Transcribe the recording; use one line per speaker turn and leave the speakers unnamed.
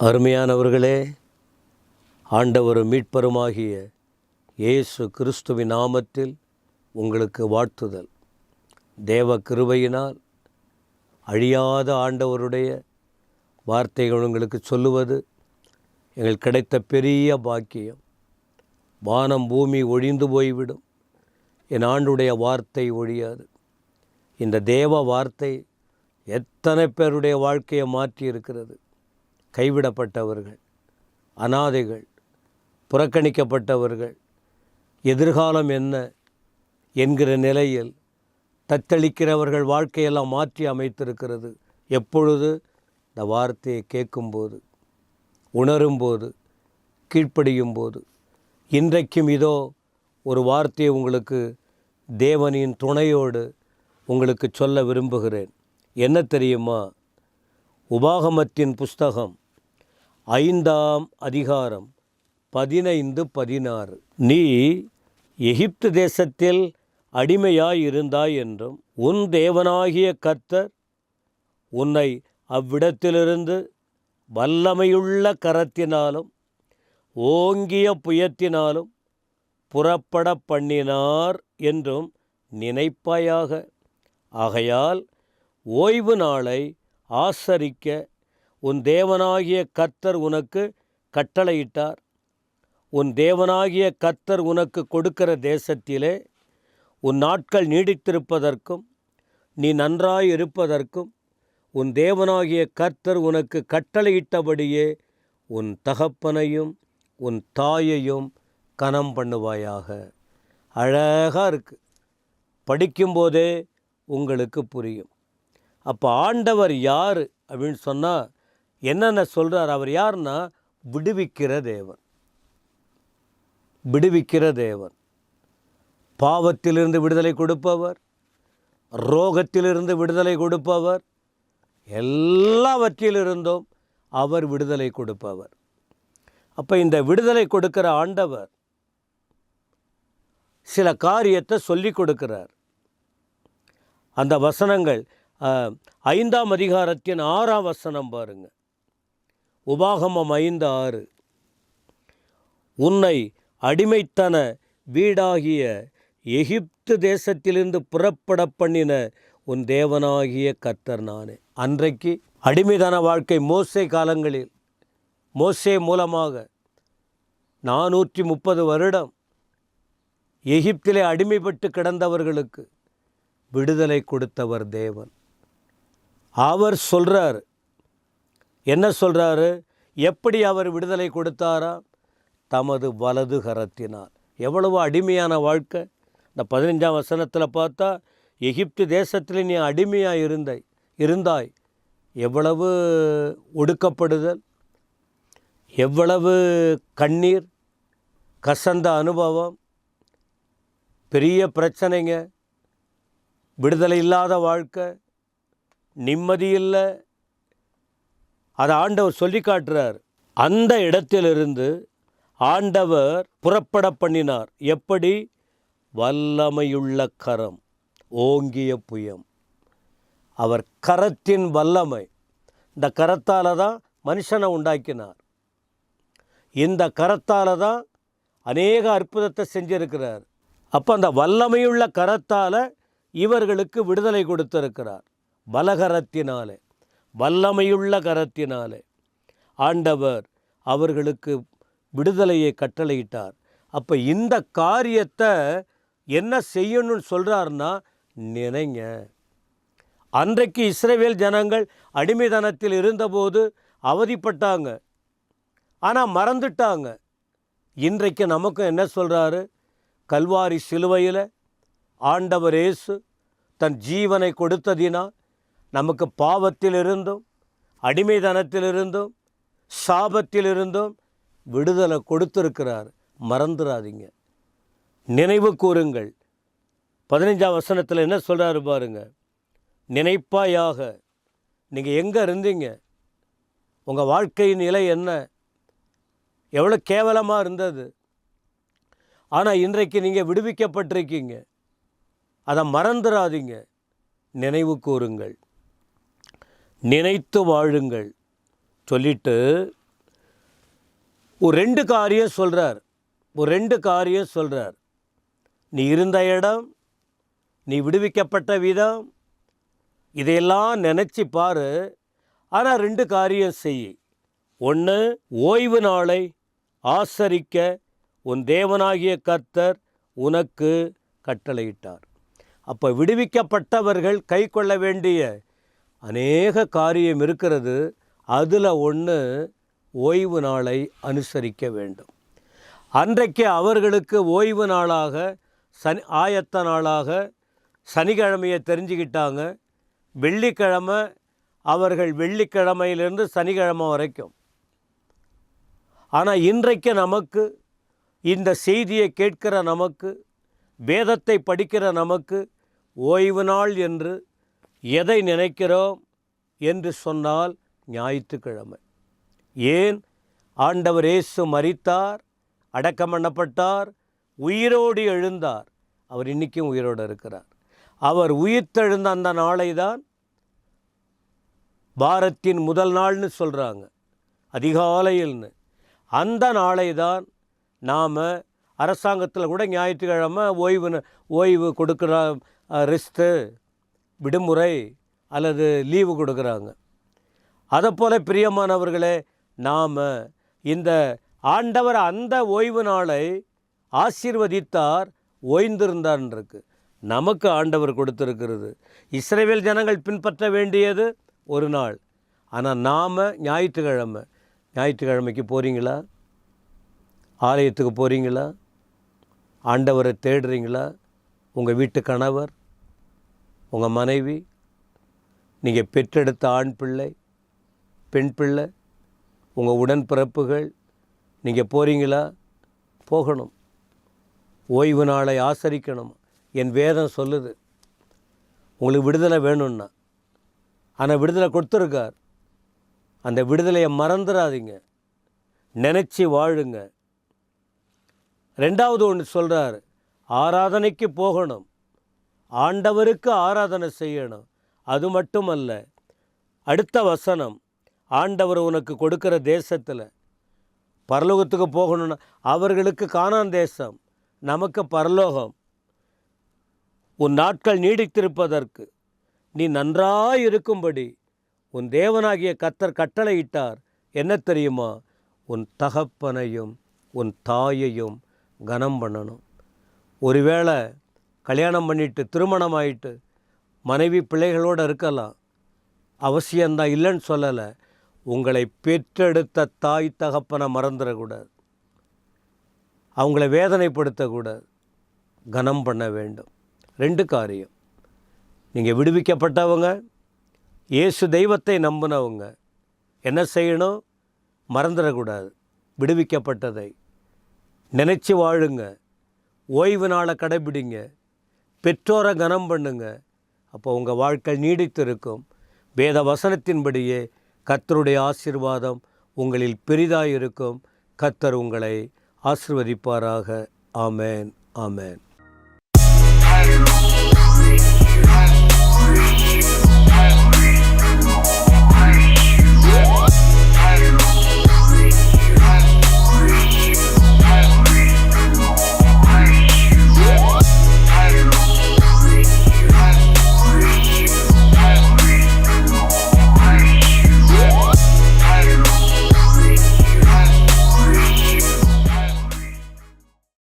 அருமையானவர்களே, ஆண்டவரும் மீட்பருமாகிய இயேசு கிறிஸ்துவின் நாமத்தில் உங்களுக்கு வாழ்த்துதல். தேவ கிருபையினால் அழியாத ஆண்டவருடைய வார்த்தைகள் உங்களுக்கு சொல்லுவது எங்களுக்கு கிடைத்த பெரிய பாக்கியம். வானம் பூமி ஒழிந்து போய்விடும், என் ஆண்டுடைய வார்த்தை ஒழியாது. இந்த தேவ வார்த்தை எத்தனை பேருடைய வாழ்க்கையை மாற்றி இருக்கிறது. கைவிடப்பட்டவர்கள், அனாதைகள், புறக்கணிக்கப்பட்டவர்கள், எதிர்காலம் என்ன என்கிற நிலையில் தத்தளிக்கிறவர்கள் வாழ்க்கையெல்லாம் மாற்றி அமைத்திருக்கிறது. எப்பொழுது இந்த வார்த்தையை கேட்கும்போது, உணரும்போது, கீழ்ப்படியும் போது. இன்றைக்கும் இதோ ஒரு வார்த்தையை உங்களுக்கு தேவனின் துணையோடு உங்களுக்கு சொல்ல விரும்புகிறேன். என்ன தெரியுமா? உபாகமத்தின் புஸ்தகம் 5ஆம் அதிகாரம் 15-16. நீ எகிப்து தேசத்தில் அடிமையாய் இருந்தாய் என்றும் உன் தேவனாகிய கர்த்தர் உன்னை அவ்விடத்திலிருந்து வல்லமையுள்ள கரத்தினாலும் ஓங்கிய புயத்தினாலும் புறப்பட பண்ணினார் என்றும் நினைப்பாயாக. ஆகையால் ஓய்வு நாளை ஆசரிக்க உன் தேவனாகிய கர்த்தர் உனக்கு கட்டளையிட்டார். உன் தேவனாகிய கர்த்தர் உனக்கு கொடுக்கிற தேசத்திலே உன் நாட்கள் நீடித்திருப்பதற்கும் நீ நன்றாய் இருப்பதற்கும் உன் தேவனாகிய கர்த்தர் உனக்கு கட்டளையிட்டபடியே உன் தகப்பனையும் உன் தாயையும் கனம் பண்ணுவாயாக. அழகாக இருக்குது, படிக்கும்போதே உங்களுக்கு புரியும். அப்போ ஆண்டவர் யார் அப்படின்னு சொன்னால் என்னென்ன சொல்கிறார்? அவர் யாருன்னா விடுவிக்கிற தேவன். விடுவிக்கிற தேவன், பாவத்திலிருந்து விடுதலை கொடுப்பவர், ரோகத்திலிருந்து விடுதலை கொடுப்பவர், எல்லாவற்றிலிருந்தும் அவர் விடுதலை கொடுப்பவர். அப்போ இந்த விடுதலை கொடுக்கிற ஆண்டவர் சில காரியத்தை சொல்லி கொடுக்கிறார். அந்த வசனங்கள் 5ஆம் அதிகாரத்தின் 6ஆம் வசனம் பாருங்கள். உபாகமம் 5:6. உன்னை அடிமைத்தன வீடாகிய எகிப்து தேசத்திலிருந்து புறப்பட பண்ணின உன் தேவனாகிய கர்த்தர் நானே. அன்றைக்கு அடிமைத்தன வாழ்க்கை மோசே காலங்களில், மோசே மூலமாக 430 வருடம் எகிப்திலே அடிமைப்பட்டு கிடந்தவர்களுக்கு விடுதலை கொடுத்தவர் தேவன். அவர் சொல்கிறார், என்ன சொல்கிறாரு? எப்படி அவர் விடுதலை கொடுத்தாரா? தமது வலது கரத்தினால். எவ்வளவு அடிமையான வாழ்க்கை! இந்த 15ஆம் வசனத்தில் பார்த்தா, எகிப்து தேசத்தில் நீ அடிமையாக இருந்தாய். எவ்வளவு ஒடுக்கப்படுதல், எவ்வளவு கண்ணீர், கசந்த அனுபவம், பெரிய பிரச்சனைங்க, விடுதலை இல்லாத வாழ்க்கை, நிம்மதி இல்லை. அதை ஆண்டவர் சொல்லி காட்டுறார். அந்த இடத்திலிருந்து ஆண்டவர் புறப்பட பண்ணினார். எப்படி? வல்லமையுள்ள கரம், ஓங்கிய புயம். அவர் கரத்தின் வல்லமை. இந்த கரத்தால் தான் மனுஷனை உண்டாக்கினார். இந்த கரத்தால் தான் அநேக அற்புதத்தை செஞ்சிருக்கிறார். அப்போ அந்த வல்லமையுள்ள கரத்தால் இவர்களுக்கு விடுதலை கொடுத்திருக்கிறார். பலகரத்தினாலே, வல்லமையுள்ள கரத்தினாலே ஆண்டவர் அவர்களுக்கு விடுதலையை கட்டளையிட்டார். அப்போ இந்த காரியத்தை என்ன செய்யணும்னு சொல்கிறாருன்னா, நினைங்க. அன்றைக்கு இஸ்ரவேல் ஜனங்கள் அடிமைத்தனத்தில் இருந்தபோது அவதிப்பட்டாங்க, ஆனால் மறந்துட்டாங்க. இன்றைக்கு நமக்கும் என்ன சொல்கிறாரு? கல்வாரி சிலுவையில் ஆண்டவர் இயேசு தன் ஜீவனை கொடுத்ததினால் நமக்கு பாவத்திலிருந்தும் அடிமைத்தனத்திலிருந்தும் சாபத்திலிருந்தும் விடுதலை கொடுத்திருக்கிறார். மறந்துடாதீங்க, நினைவு கூறுங்கள். 15ஆம் வசனத்தில் என்ன சொல்கிறாரு பாருங்க. நினைப்பாயாக. நீங்கள் எங்கே இருந்தீங்க? உங்கள் வாழ்க்கையின் நிலை என்ன? எவ்வளோ கேவலமாக இருந்தது. ஆனால் இன்றைக்கு நீங்கள் விடுவிக்கப்பட்டிருக்கீங்க. அதை மறந்துடாதீங்க, நினைவு கூறுங்கள், நினைத்து வாழுங்கள் சொல்லிட்டு ஒரு ரெண்டு காரியம் சொல்கிறார். நீ இருந்த இடம், நீ விடுவிக்கப்பட்ட விதம், இதையெல்லாம் நினச்சி பாரு. ஆனால் 2 காரியம் செய். 1, ஓய்வு நாளை ஆசரிக்க உன் தேவனாகிய கர்த்தர் உனக்கு கட்டளையிட்டார். அப்போ விடுவிக்கப்பட்டவர்கள் கை கொள்ள வேண்டிய அநேக காரியம் இருக்கிறது. அதில் 1, ஓய்வு நாளை அனுசரிக்க வேண்டும். அன்றைக்கு அவர்களுக்கு ஓய்வு நாளாக ஆயத்த நாளாக சனிக்கிழமையை தெரிஞ்சுக்கிட்டாங்க. வெள்ளிக்கிழமை அவர்கள் வெள்ளிக்கிழமையிலிருந்து சனிக்கிழமை வரைக்கும். ஆனால் இன்றைக்கு நமக்கு, இந்த செய்தியை கேட்கிற நமக்கு, வேதத்தை படிக்கிற நமக்கு ஓய்வு நாள் என்று எதை நினைக்கிறோம் என்று சொன்னால் ஞாயிற்றுக்கிழமை. ஏன்? ஆண்டவர் இயேசு மரித்தார், அடக்கம் பண்ணப்பட்டார், உயிரோடு எழுந்தார். அவர் இன்றைக்கும் உயிரோடு இருக்கிறார். அவர் உயிர்த்தெழுந்த அந்த நாளை தான் வாரத்தின் முதல் நாள்னு சொல்கிறாங்க, அதிகாலையில்னு. அந்த நாளை தான் நாம் அரசாங்கத்தில் கூட ஞாயிற்றுக்கிழமை ஓய்வு கொடுக்குற, ரெஸ்ட்டு, விடுமுறை அல்லது லீவு கொடுக்குறாங்க. அதைப்போல் பிரியமானவர்களே, நாம் இந்த ஆண்டவர் அந்த ஓய்வு நாளை ஆசீர்வதித்தார், ஓய்ந்திருந்தார்ன்றிருக்கு. நமக்கு ஆண்டவர் கொடுத்துருக்கிறது. இஸ்ரவேல் ஜனங்கள் பின்பற்ற வேண்டியது ஒரு நாள். ஆனால் நாம் ஞாயிற்றுக்கிழமைக்கு போகிறீங்களா? ஆலயத்துக்கு போகிறீங்களா? ஆண்டவரை தேடுறீங்களா? உங்கள் வீட்டு கணவர், உங்கள் மனைவி, நீங்கள் பெற்றெடுத்த ஆண் பிள்ளை, பெண் பிள்ளை, உங்கள் உடன்பிறப்புகள், நீங்கள் போகிறீங்களா? போகணும். ஓய்வு நாளை ஆசரிக்கணும். என் வேதம் சொல்லுது, உங்களுக்கு விடுதலை வேணும்னா. ஆனால் விடுதலை கொடுத்துருக்கார். அந்த விடுதலையை மறந்துடாதீங்க, நினச்சி வாழுங்க. 2வது ஒன்று சொல்கிறார், ஆராதனைக்கு போகணும், ஆண்டவருக்கு ஆராதனை செய்யணும். அது மட்டுமல்ல, அடுத்த வசனம், ஆண்டவர் உனக்கு கொடுக்குற தேசத்தில் பரலோகத்துக்கு போகணும்னா, அவர்களுக்கு கானான் தேசம், நமக்கு பரலோகம். உன் நாட்கள் நீடித்திருப்பதற்கு நீ நன்றாய் இருக்கும்படி உன் தேவனாகிய கர்த்தர் கட்டளையிட்டார். என்ன தெரியுமா? உன் தகப்பனையும் உன் தாயையும் கனம் பண்ணணும். ஒருவேளை கல்யாணம் பண்ணிட்டு திருமணம் ஆயிட்டு மனைவி பிள்ளைகளோடு இருக்கலாம், அவசியம்தான், இல்லைன்னு சொல்லலை. உங்களை பெற்றெடுத்த தாய் தகப்பனை மறந்துடக்கூடாது, அவங்கள வேதனைப்படுத்தக்கூடாது, கனம் பண்ண வேண்டும். 2 காரியம். நீங்கள் விடுவிக்கப்பட்டவங்க, இயேசு தெய்வத்தை நம்பினவங்க என்ன செய்யணும்? மறந்துடக்கூடாது. விடுவிக்கப்பட்டதை நினச்சி வாழுங்க, ஓய்வு நாளை கடைபிடிங்க, பெற்றோரை கனம் பண்ணுங்க. அப்போ உங்கள் வாழ்க்கை நீடித்து இருக்கும். வேத வசனத்தின்படியே கர்த்தருடைய ஆசீர்வாதம் உங்களில் பெரிதாக இருக்கும். கர்த்தர் உங்களை ஆசீர்வதிப்பாராக. ஆமேன், ஆமேன்.